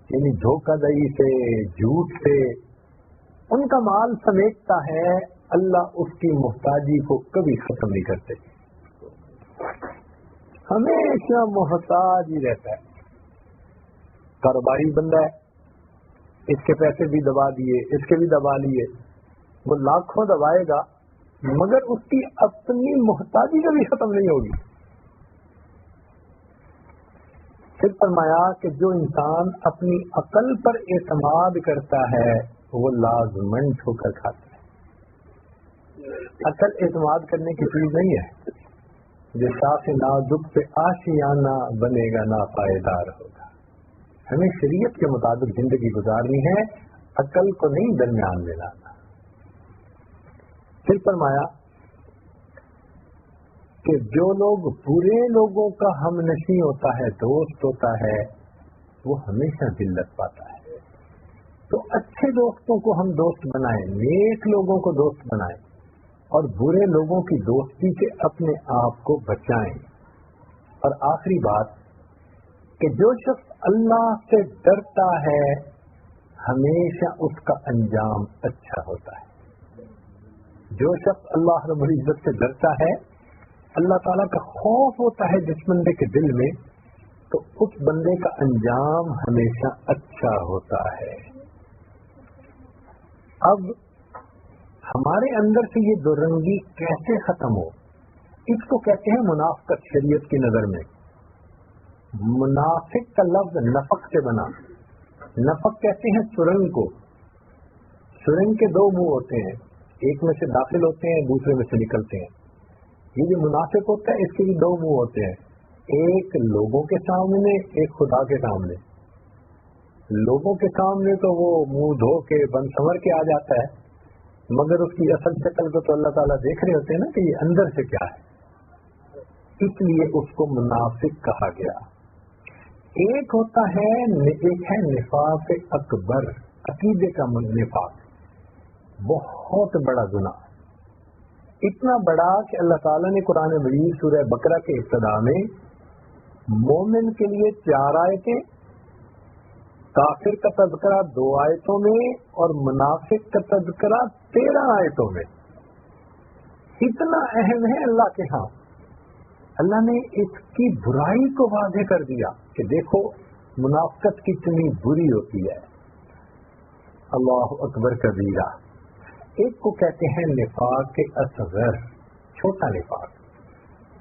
یعنی دھوکہ دہی سے، جھوٹ سے ان کا مال سمیٹتا ہے، اللہ اس کی محتاجی کو کبھی ختم نہیں کرتے. ہمیشہ محتاج ہی رہتا ہے. کاروباری بندہ ہے، اس کے پیسے بھی دبا دیے، اس کے بھی دبا لیے، وہ لاکھوں دبائے گا مگر اس کی اپنی محتاجی کبھی ختم نہیں ہوگی. پھر فرمایا کہ جو انسان اپنی عقل پر اعتماد کرتا ہے وہ لازمن ٹھوکر کھاتا ہے. عقل اعتماد کرنے کی چیز نہیں ہے. جو شاخ نازک پہ آشیانہ بنے گا نا پائیدار ہوگا. ہمیں شریعت کے مطابق زندگی گزارنی ہے، عقل کو نہیں درمیان میں لانا. پھر فرمایا کہ جو لوگ برے لوگوں کا ہم نشیں ہوتا ہے، دوست ہوتا ہے، وہ ہمیشہ ذلت پاتا ہے. تو اچھے دوستوں کو ہم دوست بنائیں، نیک لوگوں کو دوست بنائیں اور برے لوگوں کی دوستی سے اپنے آپ کو بچائیں. اور آخری بات کہ جو شخص اللہ سے ڈرتا ہے ہمیشہ اس کا انجام اچھا ہوتا ہے. جو شخص اللہ رب العزت سے ڈرتا ہے، اللہ تعالیٰ کا خوف ہوتا ہے جس بندے کے دل میں، تو اس بندے کا انجام ہمیشہ اچھا ہوتا ہے. اب ہمارے اندر سے یہ دو رنگی کیسے ختم ہو؟ اس کو کہتے ہیں منافقت. شریعت کی نظر میں منافق کا لفظ نفق سے بنا. نفق کہتے ہیں سرنگ کو. سرنگ کے دو منہ ہوتے ہیں، ایک میں سے داخل ہوتے ہیں، دوسرے میں سے نکلتے ہیں. یہ جو منافق ہوتا ہے اس کے بھی دو منہ ہوتے ہیں، ایک لوگوں کے سامنے، ایک خدا کے سامنے. لوگوں کے سامنے تو وہ منہ دھو کے بن سنور کے آ جاتا ہے مگر اس کی اصل شکل کو تو اللہ تعالیٰ دیکھ رہے ہوتے ہیں نا کہ یہ اندر سے کیا ہے. اس لیے اس کو منافق کہا گیا. ایک ہوتا ہے، ایک ہے نفاق اکبر، عقیدے کا نفاق، بہت بڑا گناہ، اتنا بڑا کہ اللہ تعالیٰ نے قرآن مجید سورہ بقرہ کے ابتدا میں مومن کے لیے 4 آیتیں، کافر کا تذکرہ 2 آیتوں میں اور منافق کا تذکرہ 13 آیتوں میں. اتنا اہم ہے اللہ کے ہاں. اللہ نے اس کی برائی کو واضح کر دیا کہ دیکھو منافقت کتنی بری ہوتی ہے. اللہ اکبر کبیرہ. ایک کو کہتے ہیں نفاق اصغر، چھوٹا نفاق.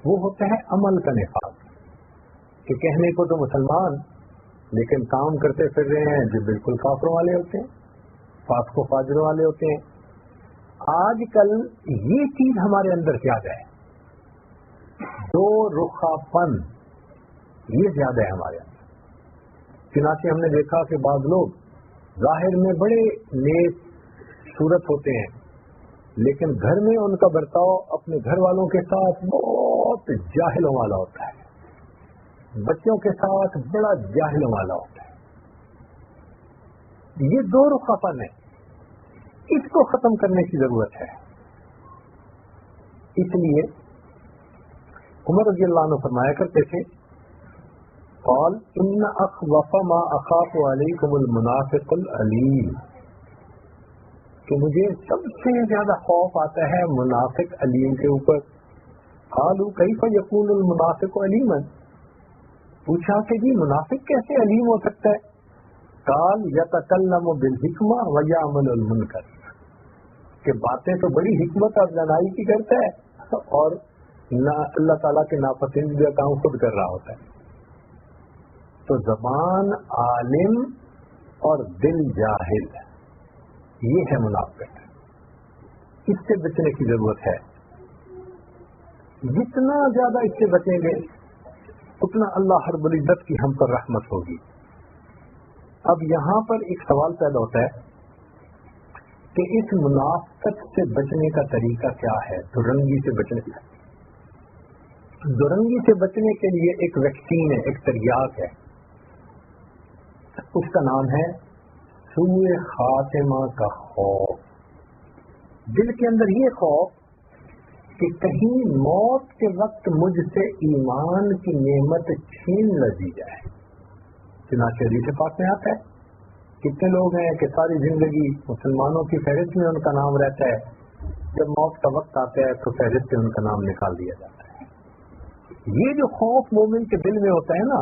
وہ ہوتا ہے عمل کا نفاق، کہ کہنے کو تو مسلمان لیکن کام کرتے پھر رہے ہیں جو بالکل کافروں والے ہوتے ہیں، فاسق و فاجروں والے ہوتے ہیں. آج کل یہ چیز ہمارے اندر زیادہ ہے، 2 رخا پن یہ زیادہ ہے ہمارے اندر. چنانچہ ہم نے دیکھا کہ بعض لوگ ظاہر میں بڑے نیک صورت ہوتے ہیں، لیکن گھر میں ان کا برتاؤ اپنے گھر والوں کے ساتھ بہت جاہلوں والا ہوتا ہے، بچوں کے ساتھ بڑا جاہلوں والا ہوتا ہے. یہ 2 رخا پن ہے، اس کو ختم کرنے کی ضرورت ہے. اس لیے عمر رضی اللہ عنہ فرمایا کرتے تھے، قال ان اخوف ما اخاف علیکم المنافق العلیم، کہ مجھے سب سے زیادہ خوف آتا ہے منافق علیم کے اوپر. قالوا کیف یکون المنافق علیما، پوچھا کہ جی منافق کیسے علیم ہو سکتا ہے؟ قال یتکلم بالحکمہ ویعمل المنکر، کہ باتیں تو بڑی حکمت اور دانائی کی کرتا ہے اور اللہ تعالیٰ کے ناپسندیدہ کام خود کر رہا ہوتا ہے. تو زبان عالم اور دل جاہل، یہ ہے منافقت. اس سے بچنے کی ضرورت ہے. جتنا زیادہ اس سے بچیں گے اتنا اللہ رب العزت کی ہم پر رحمت ہوگی. اب یہاں پر ایک سوال پیدا ہوتا ہے کہ اس منافقت سے بچنے کا طریقہ کیا ہے؟ دورنگی سے بچنے کا. دورنگی سے بچنے کے لیے ایک ویکسین ہے، ایک تریاق ہے، اس کا نام ہے سوء خاتمہ کا خوف. دل کے اندر یہ خوف کہ کہیں موت کے وقت مجھ سے ایمان کی نعمت چھین نہ دی جائے. چنانچہ حدیث پاک میں آتا ہے کتنے لوگ ہیں کہ ساری زندگی مسلمانوں کی فہرست میں ان کا نام رہتا ہے، جب موت کا وقت آتا ہے تو فہرست سے ان کا نام نکال دیا جاتا ہے. یہ جو خوف مومن کے دل میں ہوتا ہے نا،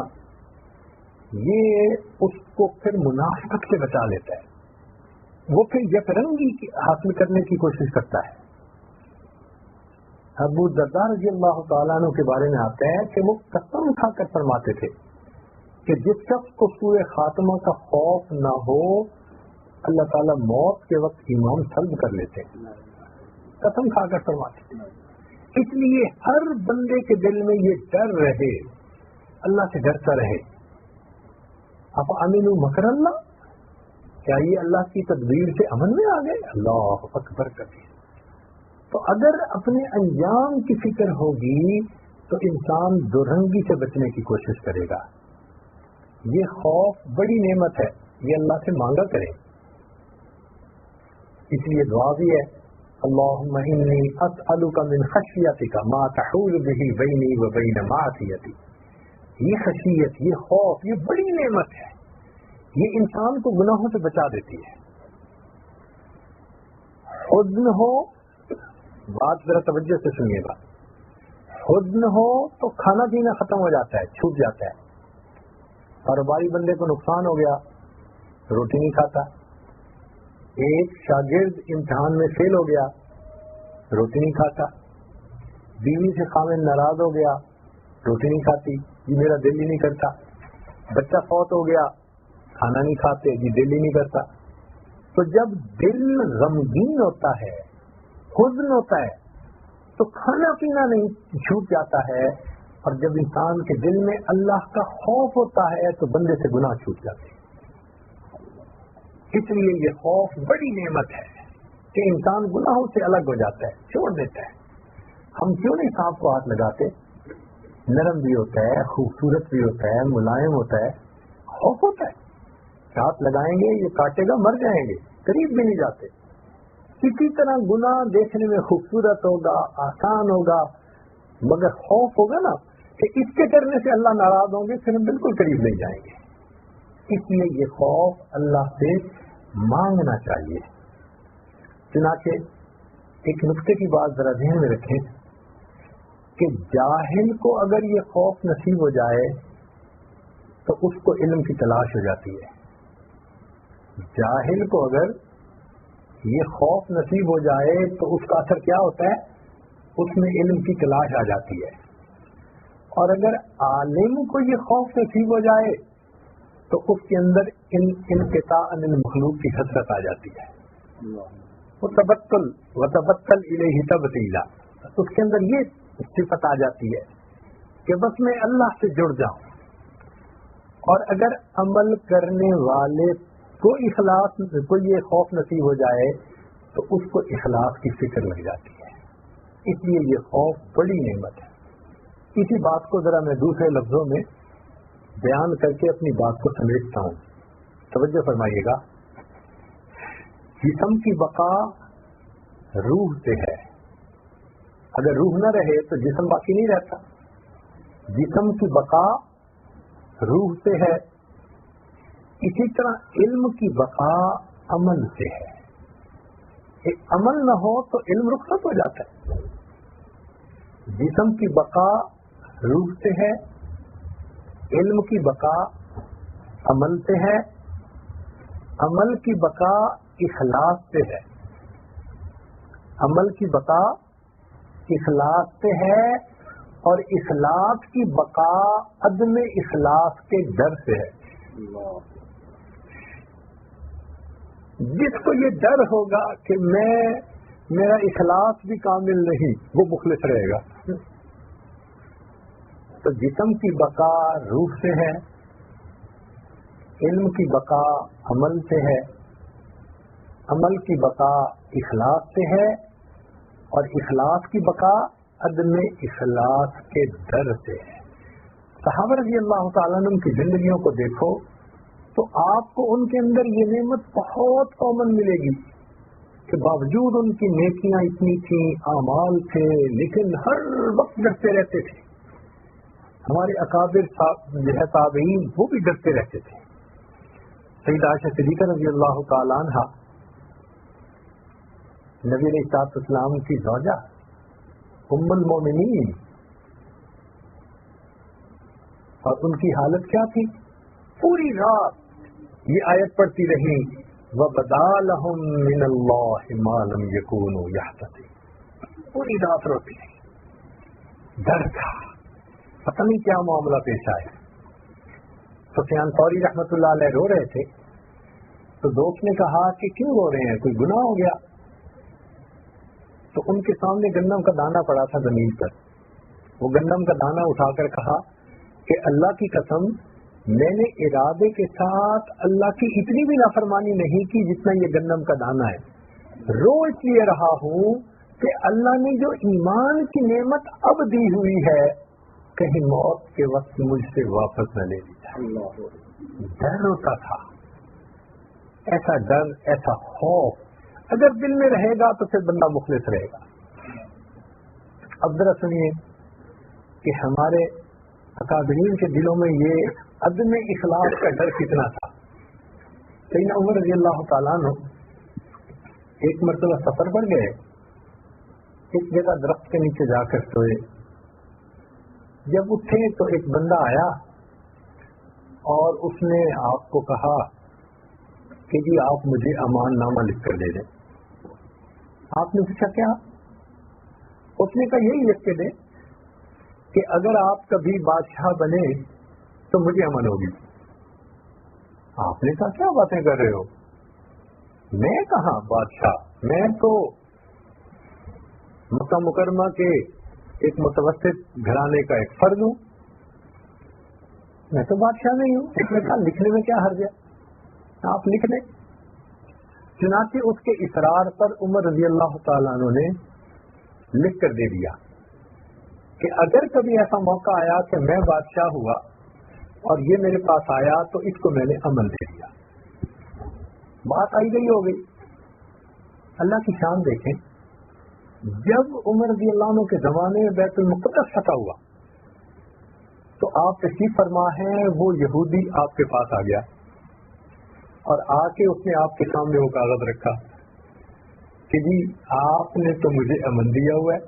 یہ اس کو پھر منافقت سے بچا لیتا ہے. وہ پھر یکرنگی حاصل کرنے کی کوشش کرتا ہے. ابو الدرداء رضی اللہ تعالیٰ عنہ کے بارے میں آتا ہے کہ وہ قسم کھا کر فرماتے تھے کہ جس شخص کو سوء خاتمہ کا خوف نہ ہو اللہ تعالیٰ موت کے وقت ایمان سلب کر لیتے ہیں. قسم کھا کر فرماتے تھے. اس لیے ہر بندے کے دل میں یہ ڈر رہے، اللہ سے ڈرتا رہے. آپ امین مکر اللہ، کیا یہ اللہ کی تدبیر سے امن میں آ گئے؟ اللہ اکبر کبیر. تو اگر اپنے انجام کی فکر ہوگی تو انسان دورنگی سے بچنے کی کوشش کرے گا. یہ خوف بڑی نعمت ہے، یہ اللہ سے مانگا کرے. اس لیے دعا بھی ہے، اللہم انی اسألک من خشیتک ما تحول به بینی و بین معصیتی. یہ خشیت، یہ خوف، یہ بڑی نعمت ہے، یہ انسان کو گناہوں سے بچا دیتی ہے. حزن ہو، بات ذرا توجہ سے سنیے گا، حزن ہو تو کھانا پینا ختم ہو جاتا ہے، چھوٹ جاتا ہے. کاروباری بندے کو نقصان ہو گیا، روٹی نہیں کھاتا. ایک شاگرد امتحان میں فیل ہو گیا، روٹی نہیں کھاتا. بیوی سے خاوند ناراض ہو گیا، روٹی نہیں کھاتی، جی میرا دل ہی نہیں کرتا. بچہ فوت ہو گیا، کھانا نہیں کھاتے، جی دل ہی نہیں کرتا. تو جب دل غمگین ہوتا ہے، حزن ہوتا ہے، تو کھانا پینا نہیں چھوٹ جاتا ہے. اور جب انسان کے دل میں اللہ کا خوف ہوتا ہے تو بندے سے گناہ چھوٹ جاتے ہیں. اس لیے یہ خوف بڑی نعمت ہے کہ انسان گناہوں سے الگ ہو جاتا ہے، چھوڑ دیتا ہے. ہم کیوں نہیں سانپ کو ہاتھ لگاتے؟ نرم بھی ہوتا ہے، خوبصورت بھی ہوتا ہے، ملائم ہوتا ہے. خوف ہوتا ہے، ہاتھ لگائیں گے یہ کاٹے گا، مر جائیں گے، قریب بھی نہیں جاتے. اسی طرح گناہ دیکھنے میں خوبصورت ہوگا، آسان ہوگا، مگر خوف ہوگا نا کہ اس کے کرنے سے اللہ ناراض ہوں گے، پھر ہم بالکل قریب نہیں جائیں گے. اس لیے یہ خوف اللہ سے مانگنا چاہیے. چنانچہ ایک نقطے کی بات ذرا ذہن میں رکھیں کہ جاہل کو اگر یہ خوف نصیب ہو جائے تو اس کو علم کی تلاش ہو جاتی ہے. جاہل کو اگر یہ خوف نصیب ہو جائے تو اس کا اثر کیا ہوتا ہے؟ اس میں علم کی تلاش آ جاتی ہے. اور اگر عالم کو یہ خوف نصیب ہو جائے تو اس کے اندر انقطاع عن المخلوق کی حسرت آ جاتی ہے. وتبتل الیہ تبتیلا، اس کے اندر یہ صفت آ جاتی ہے کہ بس میں اللہ سے جڑ جاؤں. اور اگر عمل کرنے والے کو یہ خوف نصیب ہو جائے تو اس کو اخلاص کی فکر لگ جاتی ہے. اس لیے یہ خوف بڑی نعمت ہے. اسی بات کو ذرا میں دوسرے لفظوں میں بیان کر کے اپنی بات کو سمیٹتا ہوں. توجہ فرمائیے گا. جسم کی بقا روح سے ہے. اگر روح نہ رہے تو جسم باقی نہیں رہتا. جسم کی بقا روح سے ہے. اسی طرح علم کی بقا عمل سے ہے. ایک عمل نہ ہو تو علم رخصت ہو جاتا ہے. جسم کی بقا روح سے ہے، علم کی بقا عمل سے ہے، عمل کی بقا اخلاص سے ہے. عمل کی بقا اخلاص سے ہے اور اخلاص کی بقا عدم اخلاص کے ڈر سے ہے. جس کو یہ ڈر ہوگا کہ میرا اخلاص بھی کامل نہیں، وہ مخلص رہے گا. تو جسم کی بقا روح سے ہے، علم کی بقا عمل سے ہے، عمل کی بقا اخلاص سے ہے، اور اخلاص کی بقا عدم اخلاص کے ڈر سے ہے. صحابہ رضی اللہ تعالیٰ عنہ کی زندگیوں کو دیکھو تو آپ کو ان کے اندر یہ نعمت بہت کامن ملے گی کہ باوجود ان کی نیکیاں اتنی تھیں، اعمال تھے، لیکن ہر وقت ڈرتے رہتے تھے. ہمارے اکابر جو ہے تابعین وہ بھی ڈرتے رہتے تھے. سیدہ عائشہ صدیقہ رضی اللہ تعالیٰ عنہ نبی علیہ السلام کی زوجہ ام المومنین، اور ان کی حالت کیا تھی؟ پوری رات یہ آیت پڑھتی رہی وَبَدَا لَهُم مِّنَ اللَّهِ مَا لَمْ يَكُونُوا يَحْتَسِبُونَ. پوری رات روتی رہی. ڈر تھا، پتہ نہیں کیا معاملہ پیش آیا. سفیان ثوری رحمۃ اللہ علیہ رو رہے تھے تو دوست نے کہا کہ کیوں رو رہے ہیں، کوئی گناہ ہو گیا؟ تو ان کے سامنے گندم کا دانہ پڑا تھا زمین پر. وہ گندم کا دانہ اٹھا کر کہا کہ اللہ کی قسم، میں نے ارادے کے ساتھ اللہ کی اتنی بھی نافرمانی نہیں کی جتنا یہ گندم کا دانہ ہے. رو اس لیے رہا ہوں کہ اللہ نے جو ایمان کی نعمت اب دی ہوئی ہے کہیں موت کے وقت مجھ سے واپس نہ لے لی جائے. ڈر ہوتا تھا. ایسا ڈر، ایسا خوف اگر دل میں رہے گا تو پھر بندہ مخلص رہے گا. اب ذرا سنیے کہ ہمارے اکابرین کے دلوں میں یہ عدم اخلاص کا ڈر کتنا تھا. سیدنا عمر رضی اللہ تعالیٰ عنہ ایک مرتبہ سفر پر گئے. ایک جگہ درخت کے نیچے جا کر سوئے. جب اٹھے تو ایک بندہ آیا اور اس نے آپ کو کہا کہ جی آپ مجھے امان نامہ لکھ کر دے دیں. آپ نے پوچھا کیا؟ اس نے کہا یہی لکھ کے دیں کہ اگر آپ کبھی بادشاہ بنے تو مجھے امن ہوگی. آپ نے کہا کیا باتیں کر رہے ہو؟ میں کہاں بادشاہ، میں تو مکہ مکرمہ کے ایک متوسط گھرانے کا ایک فرد ہوں، میں تو بادشاہ نہیں ہوں. اس نے کہا لکھنے میں کیا حرج ہے، آپ لکھ لیں. چنانچہ اس کے اصرار پر عمر رضی اللہ تعالیٰ عنہ نے لکھ کر دے دیا کہ اگر کبھی ایسا موقع آیا کہ میں بادشاہ ہوا اور یہ میرے پاس آیا تو اس کو میں نے امن دے دیا. بات آئی گئی ہو گئی. اللہ کی شان دیکھیں، جب عمر رضی اللہ عنہ کے زمانے میں بیت المقدس فتح ہوا آپ تشریف فرما ہیں، وہ یہودی آپ کے پاس آ گیا اور آ کے اس نے آپ کے سامنے وہ کاغذ رکھا کہ جی آپ نے تو مجھے امن دیا ہوا ہے۔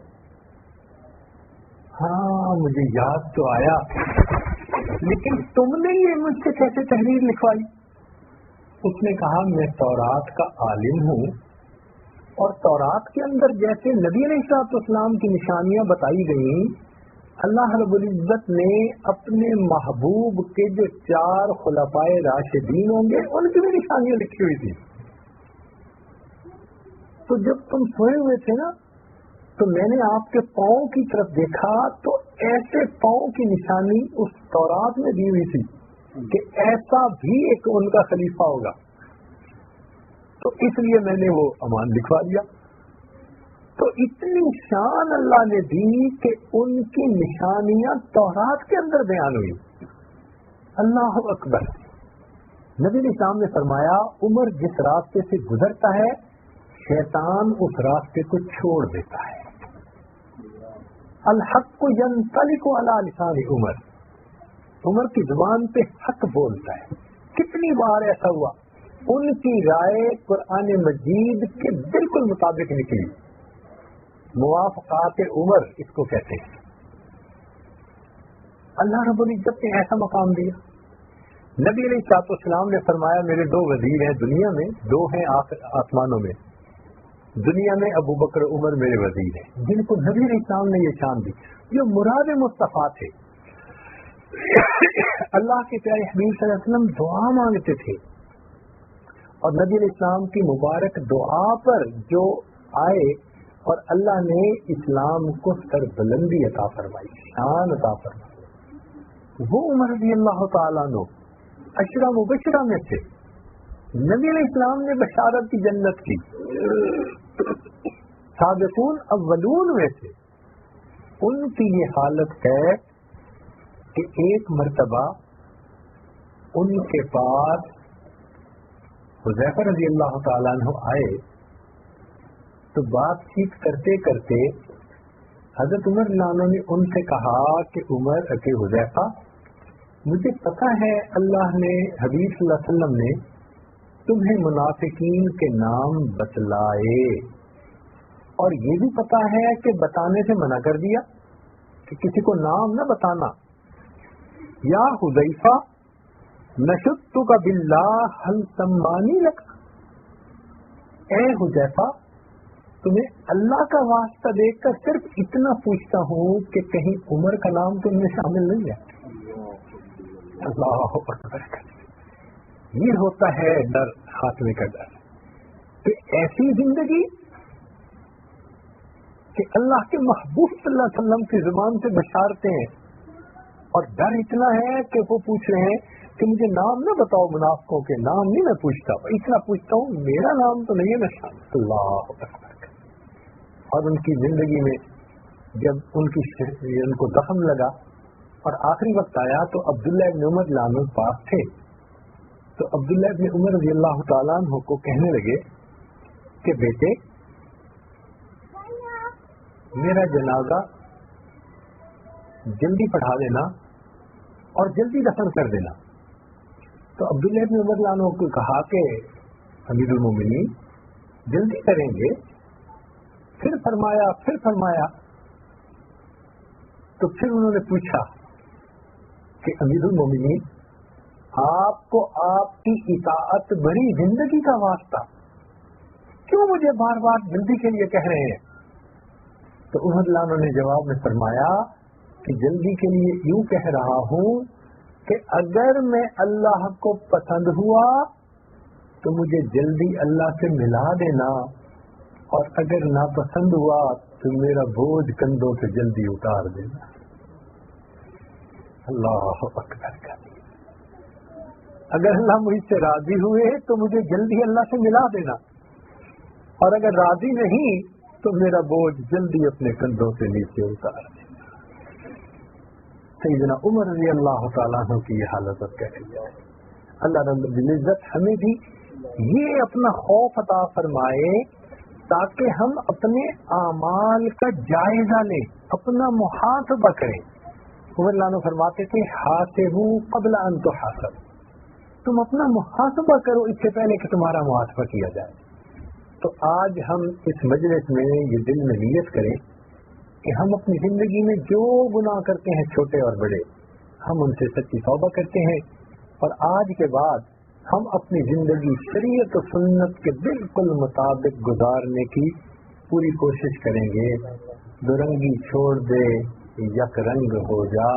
ہاں مجھے یاد تو آیا، لیکن تم نے یہ مجھ سے کیسے تحریر لکھوائی؟ اس نے کہا میں تورات کا عالم ہوں، اور تورات کے اندر جیسے نبی علیہ السلام کی نشانیاں بتائی گئیں، اللہ رب العزت نے اپنے محبوب کے جو 4 خلفائے راشدین ہوں گے ان کی بھی نشانیاں لکھی ہوئی تھی۔ تو جب تم سوئے ہوئے تھے نا تو میں نے آپ کے پاؤں کی طرف دیکھا تو ایسے پاؤں کی نشانی اس تورات میں دی ہوئی تھی کہ ایسا بھی ایک ان کا خلیفہ ہوگا، تو اس لیے میں نے وہ امان لکھوا دیا۔ تو اتنی شان اللہ نے دی کہ ان کی نشانیاں تورات کے اندر بیان ہوئی۔ اللہ اکبر۔ نبی علیہ السلام نے فرمایا عمر جس راستے سے گزرتا ہے شیطان اس راستے کو چھوڑ دیتا ہے۔ الحق ینطلق علی لسان عمر، عمر کی زبان پہ حق بولتا ہے۔ کتنی بار ایسا ہوا ان کی رائے قرآن مجید کے بالکل مطابق نکلی، موافقات عمر اس کو کہتے ہیں۔ اللہ رب العزت نے ایسا مقام دیا۔ نبی علیہ السلام نے فرمایا میرے 2 وزیر ہیں دنیا میں، 2 ہیں آسمانوں میں۔ دنیا میں ابو بکر عمر میرے وزیر ہیں، جن کو نبی علیہ السلام نے یہ شان دی، جو مراد مصطفیٰ تھے۔ اللہ کے پیارے حبیب صلی اللہ علیہ وسلم دعا مانگتے تھے، اور نبی علیہ السلام کی مبارک دعا پر جو آئے اور اللہ نے اسلام کو سربلندی عطا فرمائی، شان عطا فرمائی، وہ عمر رضی اللہ تعالیٰ عنہ عشرہ مبشرہ میں تھے۔ نبی علیہ السلام نے بشارت کی جنت کی، سابقون اولون میں تھے۔ ان کی یہ حالت ہے کہ ایک مرتبہ ان کے پاس حذیفہ رضی اللہ تعالیٰ عنہ آئے تو بات چیت کرتے کرتے حضرت عمر رضی اللہ عنہ نے ان سے کہا کہ عمر کہ حذیفہ مجھے پتہ ہے اللہ نے حبیب صلی اللہ علیہ وسلم نے تمہیں منافقین کے نام بتلائے، اور یہ بھی پتہ ہے کہ بتانے سے منع کر دیا کہ کسی کو نام نہ بتانا۔ یا حذیفہ نشدتک باللہ هل سمانی لک، اے حذیفہ تمہیں اللہ کا واسطہ دیکھ کر صرف اتنا پوچھتا ہوں کہ کہیں عمر کا نام تم میں شامل نہیں ہے۔ اللہ اکبر۔ یہ ہوتا ہے ڈر، خاتمے کا ڈر، کہ ایسی زندگی کہ اللہ کے محبوب صلی اللہ علیہ وسلم کی زبان سے بشارتے ہیں، اور ڈر اتنا ہے کہ وہ پوچھ رہے ہیں کہ مجھے نام نہ بتاؤ، منافقوں کے نام نہیں میں پوچھتا، اتنا پوچھتا ہوں میرا نام تو نہیں ہے میں شامل۔ اللہ اکبر۔ اور ان کی زندگی میں جب ان کو زخم لگا اور آخری وقت آیا تو عبداللہ ابن عمر رضی اللہ عنہ پاس تھے، تو عبداللہ ابن عمر رضی اللہ تعالیٰ عنہ کو کہنے لگے کہ بیٹے میرا جنازہ جلدی پڑھا دینا اور جلدی دفن کر دینا۔ تو عبداللہ ابن عمر رضی اللہ عنہ کو کہا کہ امیر المومنین جلدی کریں گے، پھر فرمایا تو پھر انہوں نے پوچھا کہ امیر المومنین آپ کو آپ کی اطاعت بڑی زندگی کا واسطہ، کیوں مجھے بار بار جلدی کے لیے کہہ رہے ہیں؟ تو عمر رضی اللہ عنہ نے جواب میں فرمایا کہ جلدی کے لیے یوں کہہ رہا ہوں کہ اگر میں اللہ کو پسند ہوا تو مجھے جلدی اللہ سے ملا دینا، اور اگر ناپسند ہوا تو میرا بوجھ کندھوں سے جلدی اتار دینا۔ اللہ اکبر کا، اگر اللہ مجھ سے راضی ہوئے تو مجھے جلدی اللہ سے ملا دینا، اور اگر راضی نہیں تو میرا بوجھ جلدی اپنے کندھوں سے نیچے اتار دینا۔ سیدنا عمر رضی اللہ تعالیٰ عنہ کی یہ حالت کہہ رہی ہے۔ اللہ رب العزت ہمیں بھی یہ اپنا خوف عطا فرمائے تاکہ ہم اپنے اعمال کا جائزہ لیں، اپنا محاسبہ کریں عمر لانو فرماتے تھے حاسبوا قبل ان تحاسب، تم اپنا محاسبہ کرو اس سے پہلے کہ تمہارا محاسبہ کیا جائے۔ تو آج ہم اس مجلس میں یہ دل میں نیت کریں کہ ہم اپنی زندگی میں جو گناہ کرتے ہیں چھوٹے اور بڑے، ہم ان سے سچی توبہ کرتے ہیں، اور آج کے بعد ہم اپنی زندگی شریعت و سنت کے بالکل مطابق گزارنے کی پوری کوشش کریں گے۔ دورنگی چھوڑ دے یک رنگ ہو جا،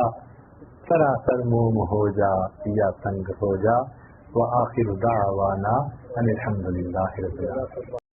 سراسر موم ہو جا یا تنگ ہو جا، وآخر دعوانا ان الحمد للہ رب العالمین۔